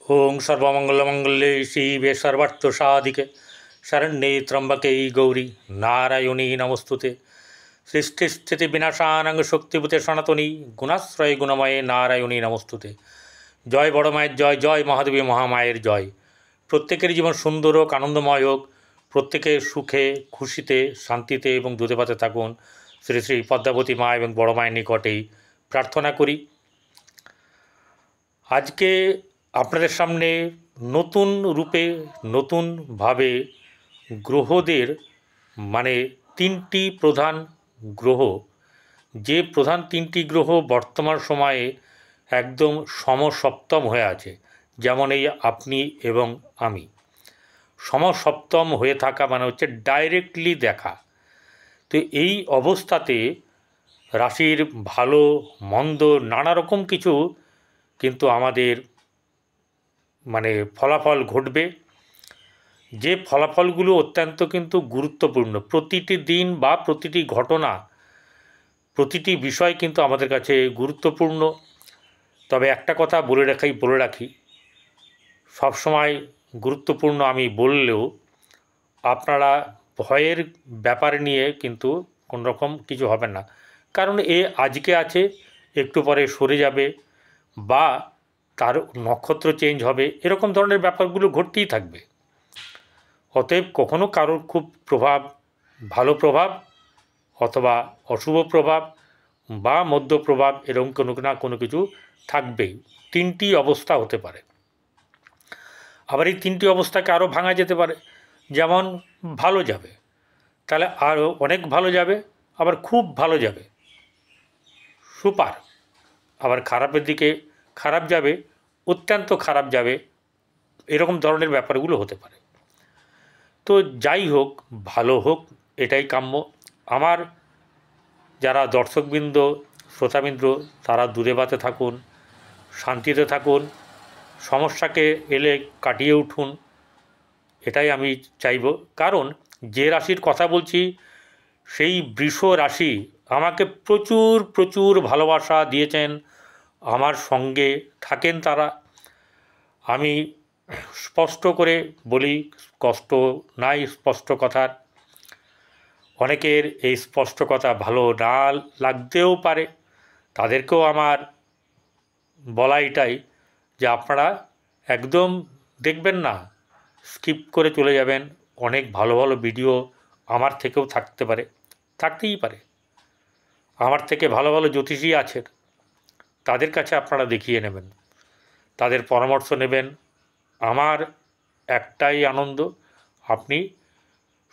ओं सर्वमंगलमंगल्ये शिवे सर्वार्थसाधिके शरण्ये त्र्यंबके गौरी नारायणी नमस्तुते। सृष्टिस्थिति विनाशानां शक्तिभूते सनातनी गुणाश्रय गुणमये नारायणी नमस्तुते। जय बड़ मायर जय, जय महादेवी महामायर जय। प्रत्येकेर जीवन सुंदर होक, आनंदमय होक, प्रत्येके सुखे खुशीते शांतिते एवं दूधे भाते थाकुन। श्री श्री पद्मावती मा एवं बड़ मायेर निकटेई प्रार्थना करी। आज के আপনাদের সামনে নতুন রূপে নতুনভাবে গ্রহদের মানে তিনটি প্রধান গ্রহ, যে প্রধান তিনটি গ্রহ বর্তমান সময়ে একদম সমসপ্তম হয়ে আছে, যেমন এই আপনি এবং আমি। সমসপ্তম হয়ে থাকা মানে হচ্ছে ডাইরেক্টলি দেখা। তো এই অবস্থাতে রাশির ভালো মন্দ নানা রকম কিছু কিন্তু আমাদের মানে ফলাফল ঘটবে, যে ফলাফলগুলো অত্যন্ত কিন্তু গুরুত্বপূর্ণ। প্রতিটি দিন বা প্রতিটি ঘটনা, প্রতিটি বিষয় কিন্তু আমাদের কাছে গুরুত্বপূর্ণ। তবে একটা কথা বলে রাখি, সবসময় গুরুত্বপূর্ণ আমি বললেও আপনারা ভয়ের ব্যাপার নিয়ে কিন্তু কোনো রকম কিছু হবে না, কারণ এ আজকে আছে, একটু পরে সরে যাবে বা তার নক্ষত্র চেঞ্জ হবে, এরকম ধরনের ব্যাপারগুলো ঘটতেই থাকবে। অতএব কখনো কারোর খুব প্রভাব, ভালো প্রভাব অথবা অশুভ প্রভাব বা মধ্য প্রভাব, এরকম কোনো না কোনো কিছু থাকবেই। তিনটি অবস্থা হতে পারে। আবার এই তিনটি অবস্থাকে আরও ভাঙা যেতে পারে। যেমন ভালো যাবে, তাহলে আরও অনেক ভালো যাবে, আবার খুব ভালো যাবে, সুপার। আবার খারাপের দিকে খারাপ যাবে, অত্যন্ত খারাপ যাবে, এরকম ধরনের ব্যাপারগুলো হতে পারে। তো যাই হোক, ভালো হোক, এটাই কাম্য। আমার যারা দর্শকবৃন্দ, শ্রোতাবৃন্দ, তারা দূরে বাতে থাকুন, শান্তিতে থাকুন, সমস্যাকে এলে কাটিয়ে উঠুন, এটাই আমি চাইব। কারণ যে রাশির কথা বলছি সেই বৃষ রাশি আমাকে প্রচুর প্রচুর ভালোবাসা দিয়েছেন, আমার সঙ্গে থাকেন তারা। আমি স্পষ্ট করে বলি, কষ্ট নাই স্পষ্ট কথার। অনেকের এই স্পষ্ট কথা ভালো না লাগতেও পারে, তাদেরকেও আমার বলা এটাই যে আপনারা একদম দেখবেন না, স্কিপ করে চলে যাবেন। অনেক ভালো ভালো ভিডিও আমার থেকেও থাকতেই পারে। আমার থেকে ভালো ভালো জ্যোতিষী আছেন, তাদের কাছে আপনারা দেখিয়ে নেবেন, তাদের পরামর্শ নেবেন। আমার একটাই আনন্দ, আপনি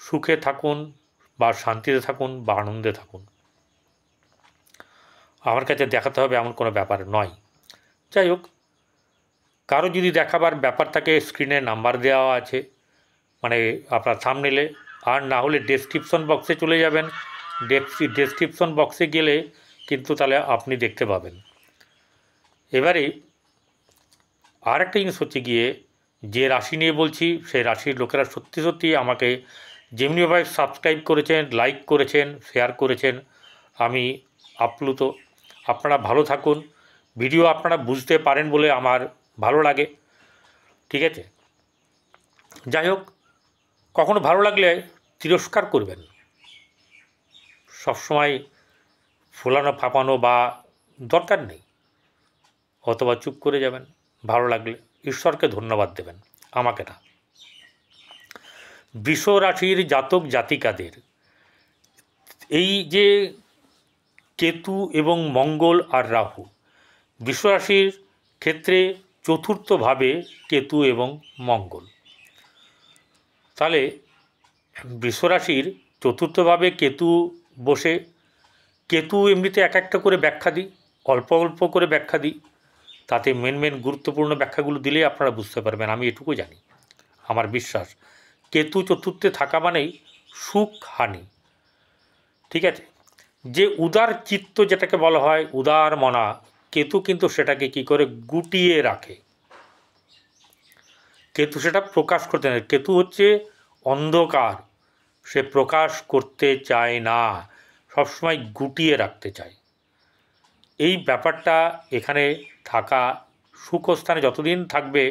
সুখে থাকুন বা শান্তিতে থাকুন বা আনন্দে থাকুন। আমার কাছে দেখাতে হবে এমন কোনো ব্যাপার নয়। যাই হোক, কারো যদি দেখাবার ব্যাপার থাকে, স্ক্রিনে নাম্বার দেওয়া আছে, মানে আপনার থাম্বনেলে, আর না হলে ডেসক্রিপশন বক্সে চলে যাবেন। ডেসক্রিপশন বক্সে গেলে কিন্তু তাহলে আপনি দেখতে পাবেন। এবারে আর একটা জিনিস হচ্ছে গিয়ে, যে রাশি নিয়ে বলছি সেই রাশির লোকেরা সত্যি সত্যি আমাকে যেমনিভাবে সাবস্ক্রাইব করেছেন, লাইক করেছেন, শেয়ার করেছেন, আমি আপ্লুত। আপনারা ভালো থাকুন, ভিডিও আপনারা বুঝতে পারেন বলে আমার ভালো লাগে, ঠিক আছে? যাই হোক, কখনো ভালো লাগলে তিরস্কার করবেন, সবসময় ফোলানো ফাঁপানো বা দরকার নেই, অথবা চুপ করে যাবেন। ভালো লাগলে ঈশ্বরকে ধন্যবাদ দেবেন, আমাকে না। বৃষ রাশির জাতক জাতিকাদের এই যে কেতু এবং মঙ্গল আর রাহু, বৃষ রাশির ক্ষেত্রে চতুর্থভাবে কেতু এবং মঙ্গল, তাহলে বৃষ রাশির চতুর্থভাবে কেতু বসে, কেতু এমনিতে এক একটা করে ব্যাখ্যা দিই, অল্প অল্প করে ব্যাখ্যা দিই, তাতে মেন গুরুত্বপূর্ণ ব্যাখ্যাগুলো দিলেই আপনারা বুঝতে পারবেন। আমি এটুকু জানি, আমার বিশ্বাস, কেতু চতুর্থে থাকা মানেই সুখ হানি, ঠিক আছে? যে উদার চিত্ত যেটাকে বলা হয়, উদার মনা, কেতু কিন্তু সেটাকে কি করে গুটিয়ে রাখে। কেতু সেটা প্রকাশ করতে না, কেতু হচ্ছে অন্ধকার, সে প্রকাশ করতে চায় না, সবসময় গুটিয়ে রাখতে চায়। এই ব্যাপারটা এখানে থাকা, সুখস্থানে যতদিন থাকবে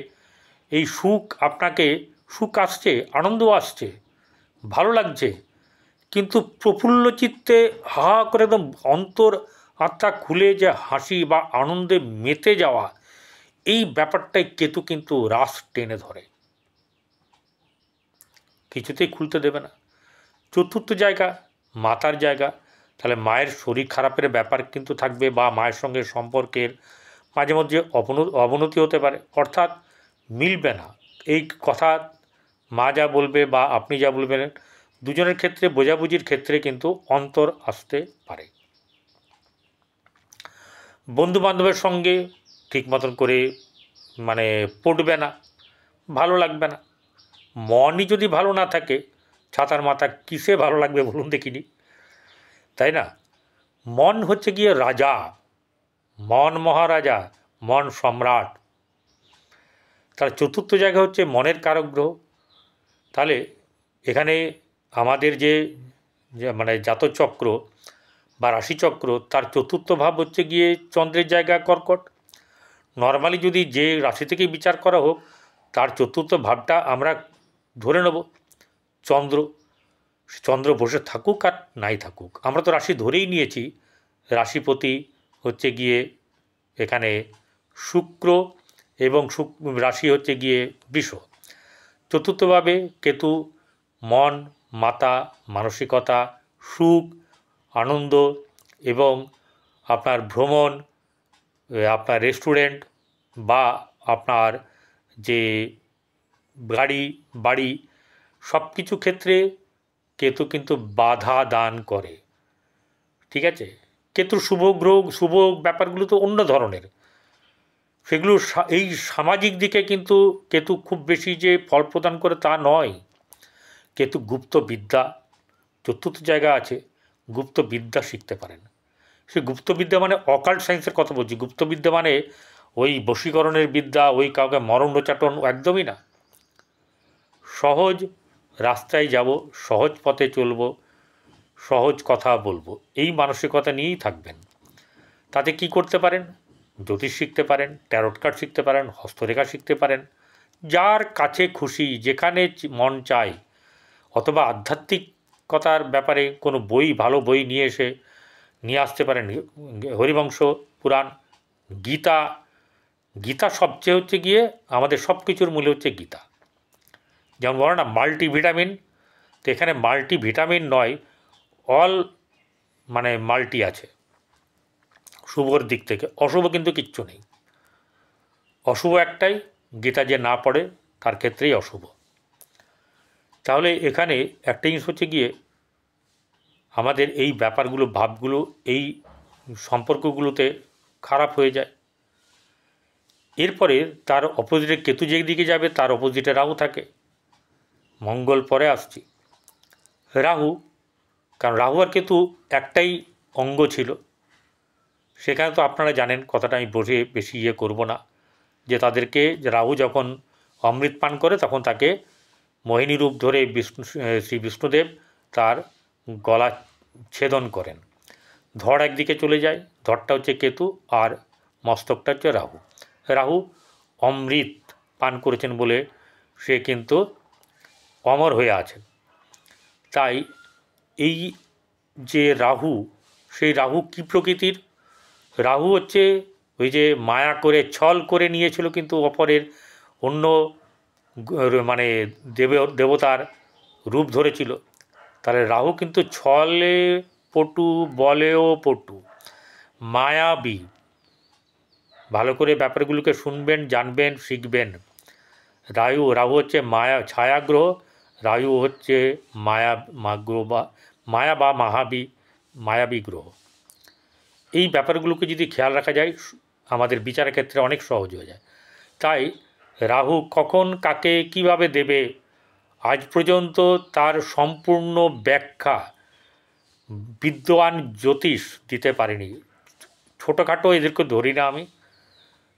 এই সুখ আপনাকে, সুখ আসছে, আনন্দ আসছে, ভালো লাগছে, কিন্তু প্রফুল্ল চিত্তে হা করে একদম অন্তর আত্মা খুলে যে হাসি বা আনন্দে মেতে যাওয়া, এই ব্যাপারটাই কেতু কিন্তু রাস টেনে ধরে, কিছুতেই খুলতে দেবে না। চতুর্থ জায়গা মাতার জায়গা, তাহলে মায়ের শরীর খারাপের ব্যাপার কিন্তু থাকবে, বা মায়ের সঙ্গে সম্পর্কের মাঝে মধ্যে অবনতি হতে পারে, অর্থাৎ মিলবে না এই কথা, মা যা বলবে বা আপনি যা বলবেন, দুজনের ক্ষেত্রে বোঝাবুঝির ক্ষেত্রে কিন্তু অন্তর আসতে পারে। বন্ধুবান্ধবের সঙ্গে ঠিক মতন করে মানে পড়বে না, ভালো লাগবে না। মনই যদি ভালো না থাকে, ছাতার মাথা কিসে ভালো লাগবে বলুন দেখিনি, তাই না? মন হচ্ছে গিয়ে রাজা, মন মহারাজা, মন সম্রাট। তার চতুর্থ জায়গা হচ্ছে মনের কারক গ্রহ। তাহলে এখানে আমাদের যে মানে জাতচক্র বা রাশিচক্র, তার চতুর্থ ভাব হচ্ছে গিয়ে চন্দ্রের জায়গা কর্কট। নর্মালি যদি যে রাশি থেকেই বিচার করা হোক, তার চতুর্থ ভাবটা আমরা ধরে নেব চন্দ্র। চন্দ্র বসে থাকুক আর নাই থাকুক, আমরা তো রাশি ধরেই নিয়েছি। রাশিপতি হচ্ছে গিয়ে এখানে শুক্র, এবং রাশি হচ্ছে গিয়ে বৃষ। চতুর্থভাবে কেতু মন, মাতা, মানসিকতা, সুখ, আনন্দ, এবং আপনার ভ্রমণ, আপনার রেস্টুরেন্ট, বা আপনার যে গাড়ি বাড়ি, সব কিছু ক্ষেত্রে কেতু কিন্তু বাধা দান করে। ঠিক আছে, কেতুর শুভ গ্রহ, শুভ ব্যাপারগুলো তো অন্য ধরনের, সেগুলো এই সামাজিক দিকে কিন্তু কেতু খুব বেশি যে ফল প্রদান করে তা নয়। কেতু গুপ্ত বিদ্যা, চতুর্থ জায়গা আছে, গুপ্ত বিদ্যা শিখতে পারেন। সে গুপ্তবিদ্যা মানে অকাল্ট সায়েন্সের কথা বলছি, গুপ্তবিদ্যা মানে ওই বশীকরণের বিদ্যা, ওই কাউকে মরণোচ্চাটন, একদমই না। সহজ রাস্তায় যাব, সহজ পথে চলব, সহজ কথা বলবো, এই মানসিকতা নিয়েই থাকবেন। তাতে কি করতে পারেন? জ্যোতিষ শিখতে পারেন, ট্যারট কার্ড শিখতে পারেন, হস্তরেখা শিখতে পারেন, যার কাছে খুশি যেখানে মন চায়, অথবা আধ্যাত্মিকতার ব্যাপারে কোনো বই, ভালো বই নিয়ে আসতে পারেন। হরিবংশ পুরাণ, গীতা। গীতা সবচেয়ে হচ্ছে গিয়ে আমাদের সব কিছুর মূলে হচ্ছে গীতা। যেমন বলো না মাল্টিভিটামিন, তো এখানে মাল্টিভিটামিন নয়, অল মানে মাল্টি আছে শুভর দিক থেকে, অশুভ কিন্তু কিচ্ছু নেই। অশুভ একটাই, গীতা যে না পড়ে তার ক্ষেত্রেই অশুভ। তাহলে এখানে একটা জিনিস হচ্ছে গিয়ে আমাদের এই ব্যাপারগুলো, ভাবগুলো, এই সম্পর্কগুলোতে খারাপ হয়ে যায়। এরপরে তার অপোজিটে কেতু যেদিকে যাবে তার অপোজিটে রাহু থাকে, মঙ্গল পরে আসছি। রাহু, কারণ রাহু আর কেতু একটাই অঙ্গ ছিল, সেখানে তো আপনারা জানেন, কথাটা আমি বেশি করব না, যে তাদেরকে রাহু যখন অমৃত পান করে তখন তাকে মোহিনী রূপ ধরে শ্রী বিষ্ণুদেব তার গলা ছেদন করেন। ধড় একদিকে চলে যায়, ধড়টা হচ্ছে কেতু, আর মস্তকটা হচ্ছে রাহু। রাহু অমৃত পান করেছেন বলে সে কিন্তু অমর হয়ে আছেন। তাই এই যে রাহু, সেই রাহু কী প্রকৃতির? রাহু হচ্ছে ওই যে মায়া করে, ছল করে নিয়েছিল কিন্তু অপরের, অন্য মানে দেবতার রূপ ধরেছিল। তাহলে রাহু কিন্তু ছলে পটু, বলেও পটু, মায়াবী। ভালো করে ব্যাপারগুলোকে শুনবেন, জানবেন, শিখবেন। রাহু হচ্ছে ছায়াগ্রহ, রাহু হচ্ছে গ্রহ, বা মায়া বা মায়াবী গ্রহ। এই ব্যাপারগুলোকে যদি খেয়াল রাখা যায়, আমাদের বিচারের ক্ষেত্রে অনেক সহজ হয়ে যায়। তাই রাহু কখন কাকে কিভাবে দেবে, আজ পর্যন্ত তার সম্পূর্ণ ব্যাখ্যা বিদ্বান জ্যোতিষ দিতে পারেনি। ছোটোখাটো এদেরকে ধরি না আমি,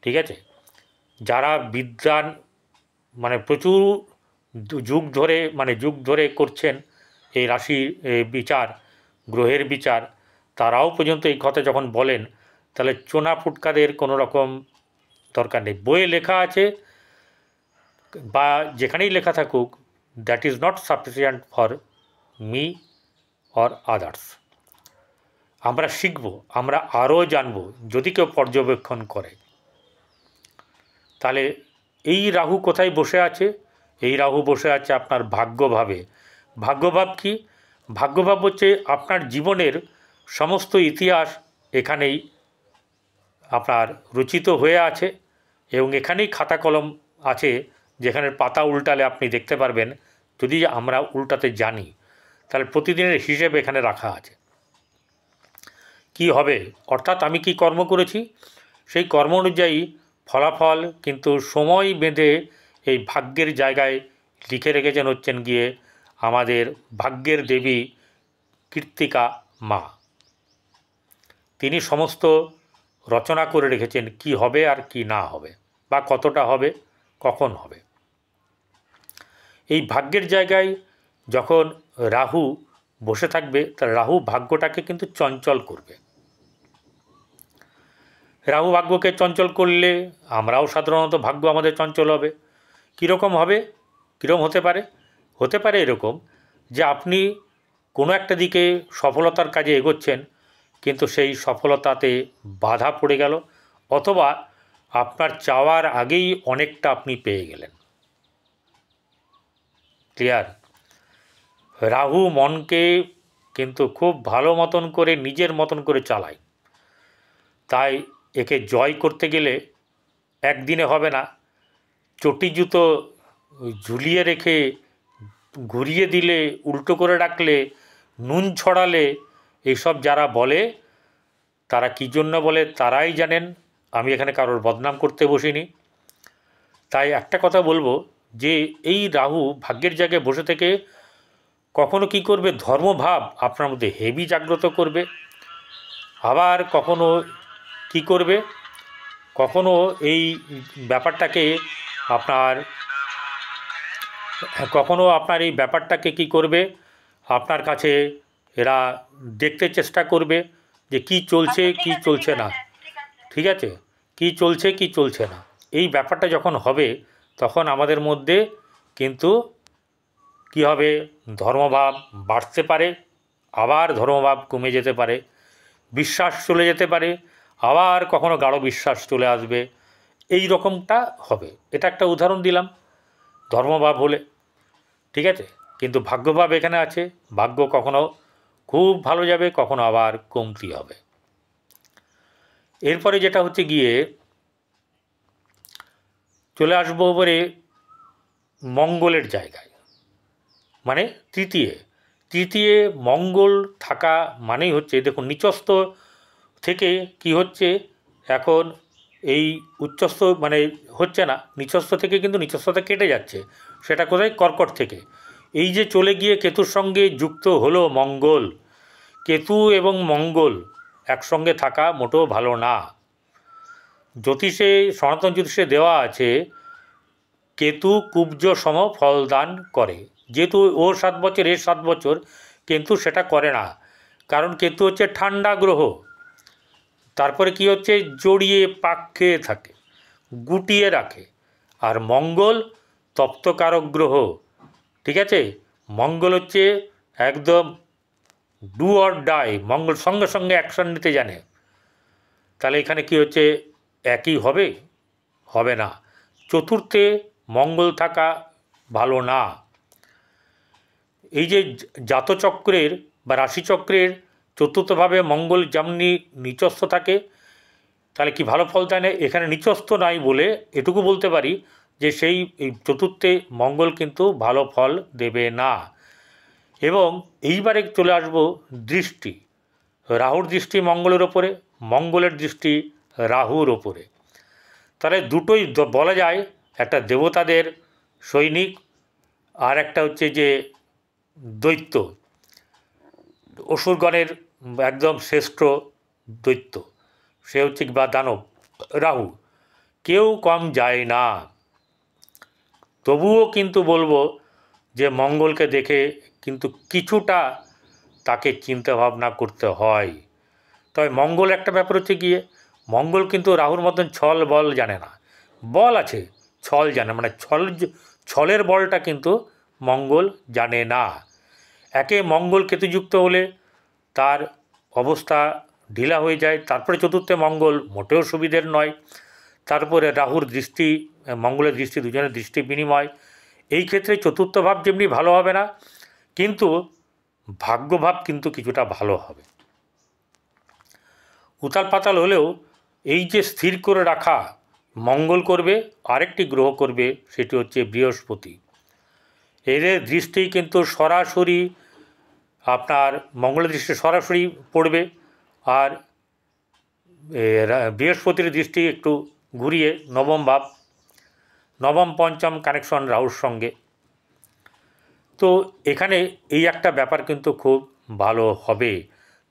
ঠিক আছে? যারা বিদ্বান, মানে প্রচুর যুগ ধরে করছেন এই রাশির বিচার, গ্রহের বিচার, তারাও পর্যন্ত এই কথা যখন বলেন, তাহলে চোনা ফুটকাদের কোনো রকম দরকার নেই। বইয়ে লেখা আছে, বা যেখানেই লেখা থাকুক, that is not sufficient for me or others. আমরা শিখব, আমরা আরও জানব যদি কেউ পর্যবেক্ষণ করে। তাহলে এই রাহু কোথায় বসে আছে? এই রাহু বসে আছে আপনার ভাগ্যভাবে। ভাগ্যভাব কি? ভাগ্যভাব হচ্ছে আপনার জীবনের সমস্ত ইতিহাস এখানেই আপনার রচিত হয়ে আছে, এবং এখানেই খাতা কলম আছে, যেখানের পাতা উল্টালে আপনি দেখতে পারবেন। যদি আমরা উল্টাতে জানি তাহলে প্রতিদিনের হিসেব এখানে রাখা আছে। কি হবে, অর্থাৎ আমি কি কর্ম করেছি সেই কর্ম অনুযায়ী ফলাফল কিন্তু সময় বেঁধে এই ভাগ্যের জায়গায় লিখে রেখেছেন হচ্ছেন গিয়ে আমাদের ভাগ্যের দেবী কৃত্তিকা মা। তিনি সমস্ত রচনা করে রেখেছেন কি হবে আর কি না হবে, বা কতটা হবে, কখন হবে। এই ভাগ্যের জায়গায় যখন রাহু বসে থাকবে, তার রাহু ভাগ্যটাকে কিন্তু চঞ্চল করবে। রাহু ভাগ্যকে চঞ্চল করলে আমরাও সাধারণত ভাগ্য আমাদের চঞ্চল হবে। কীরকম হবে? কীরকম হতে পারে? হতে পারে এরকম যে আপনি কোনো একটা দিকে সফলতার কাজে এগোচ্ছেন, কিন্তু সেই সফলতাতে বাধা পড়ে গেল, অথবা আপনার চাওয়ার আগেই অনেকটা আপনি পেয়ে গেলেন। ক্লিয়ার? রাহু মনকে কিন্তু খুব ভালো মতন করে নিজের মতন করে চালায়। তাই একে জয় করতে গেলে একদিনে হবে না। চটি জুতো ঝুলিয়ে রেখে ঘুরিয়ে দিলে, উল্টো করে রাখলে, নুন ছড়ালে, এইসব যারা বলে তারা কী জন্য বলে তারাই জানেন। আমি এখানে কারোর বদনাম করতে বসিনি। তাই একটা কথা বলবো যে এই রাহু ভাগ্যের জায়গায় বসে থেকে কখনো কি করবে, ধর্মভাব আপনার মধ্যে হেভি জাগ্রত করবে। আবার কখনো কি করবে, কখনো এই ব্যাপারটাকে আপনার এই ব্যাপারটাকে কি করবে, আপনার কাছে এরা দেখতে চেষ্টা করবে যে কি চলছে কি চলছে না। ঠিক আছে, কি চলছে কি চলছে না, এই ব্যাপারটা যখন হবে তখন আমাদের মধ্যে কিন্তু কি হবে, ধর্মভাব বাড়তে পারে, আবার ধর্মভাব কমে যেতে পারে, বিশ্বাস চলে যেতে পারে, আবার কখনো গাঢ় বিশ্বাস চলে আসবে। এই রকমটা হবে। এটা একটা উদাহরণ দিলাম ধর্মভাব হলে। ঠিক আছে, কিন্তু ভাগ্যভাব এখানে আছে। ভাগ্য কখনো খুব ভালো যাবে, কখনো আবার কমতি হবে। এরপরে যেটা হচ্ছে গিয়ে চলে আসবো এবারে মঙ্গলের জায়গায়, মানে তৃতীয় মঙ্গল থাকা মানেই হচ্ছে, দেখুন নিচস্থ থেকে কি হচ্ছে এখন, এই উচ্চস্থ মানে হচ্ছে না, নিচস্থ থেকে কিন্তু নিচস্থতা কেটে যাচ্ছে। সেটা কোথায়? কর্কট থেকে। এই যে চলে গিয়ে কেতুর সঙ্গে যুক্ত হলো মঙ্গল, কেতু এবং মঙ্গল একসঙ্গে থাকা মোটেও ভালো না। জ্যোতিষে, সনাতন জ্যোতিষে দেওয়া আছে কেতু কুব্জ সম ফলদান করে। যেহেতু ওর 7 বছর এর 7 বছর, কিন্তু সেটা করে না, কারণ কেতু হচ্ছে ঠান্ডা গ্রহ। তারপরে কি হচ্ছে, জড়িয়ে পাক খেয়ে থাকে, গুটিয়ে রাখে। আর মঙ্গল তপ্তকারক গ্রহ। ঠিক আছে, মঙ্গল হচ্ছে একদম ডু অর ডাই। মঙ্গল সঙ্গে সঙ্গে অ্যাকশন নিতে জানে। তাহলে এখানে কি হচ্ছে, একই হবে? হবে না। চতুর্থে মঙ্গল থাকা ভালো না। এই যে জাতচক্রের বা রাশিচক্রের চতুর্থভাবে মঙ্গল যেমনি নিচস্থ থাকে, তাহলে কি ভালো ফল দেয় না? এখানে নিচস্থ নাই বলে এটুকু বলতে পারি যে এই চতুর্থে মঙ্গল কিন্তু ভালো ফল দেবে না। এবং এইবারে চলে আসবো দৃষ্টি। রাহুর দৃষ্টি মঙ্গলের ওপরে, মঙ্গলের দৃষ্টি রাহুর ওপরে। তাহলে দুটোই বলা যায়, একটা দেবতাদের সৈনিক, আর একটা হচ্ছে যে দৈত্য, অসুরগণের একদম শ্রেষ্ঠ দৈত্য, সে হচ্ছে বা দানব রাহু। কেউ কম যায় না। তবুও কিন্তু বলবো যে মঙ্গলকে দেখে কিন্তু কিছুটা তাকে চিন্তা ভাবনা করতে হয়। তবে মঙ্গল একটা ব্যাপার হচ্ছে গিয়ে, মঙ্গল কিন্তু রাহুর মতন ছল বল জানে না। বল আছে, ছল জানে, মানে ছলের বলটা কিন্তু মঙ্গল জানে না। একে মঙ্গল কেতুযুক্ত হলে তার অবস্থা ঢিলা হয়ে যায়। তারপরে চতুর্থে মঙ্গল মোটেও সুবিধের নয়। তারপরে রাহুর দৃষ্টি, মঙ্গলের দৃষ্টি, দুজনের দৃষ্টি বিনিময়। এই ক্ষেত্রে চতুর্থ ভাব যেমনি ভালো হবে না, কিন্তু ভাগ্যভাব কিন্তু কিছুটা ভালো হবে। উতাল পাতাল হলেও এই যে স্থির করে রাখা মঙ্গল করবে, আরেকটি গ্রহ করবে, সেটি হচ্ছে বৃহস্পতি। এদের দৃষ্টি কিন্তু সরাসরি আপনার মঙ্গলের দৃষ্টি সরাসরি পড়বে, আর বৃহস্পতির দৃষ্টি একটু ঘুরিয়ে নবম ভাব, নবম পঞ্চম কানেকশন রাহুর সঙ্গে। তো এখানে এই একটা ব্যাপার কিন্তু খুব ভালো হবে,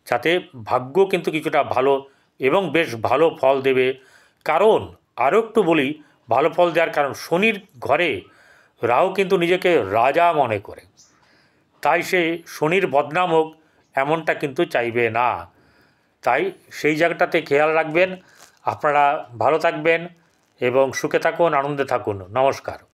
যাতে ভাগ্য কিন্তু কিছুটা ভালো এবং বেশ ভালো ফল দেবে। কারণ আরও একটু বলি ভালো ফল দেওয়ার কারণ, শনির ঘরে রাহু কিন্তু নিজেকে রাজা মনে করে, তাই সে শনির বদনাম হোক এমনটা কিন্তু চাইবে না। তাই সেই জায়গাটাতে খেয়াল রাখবেন। আপনারা ভালো থাকবেন এবং সুখে থাকুন, আনন্দে থাকুন। নমস্কার।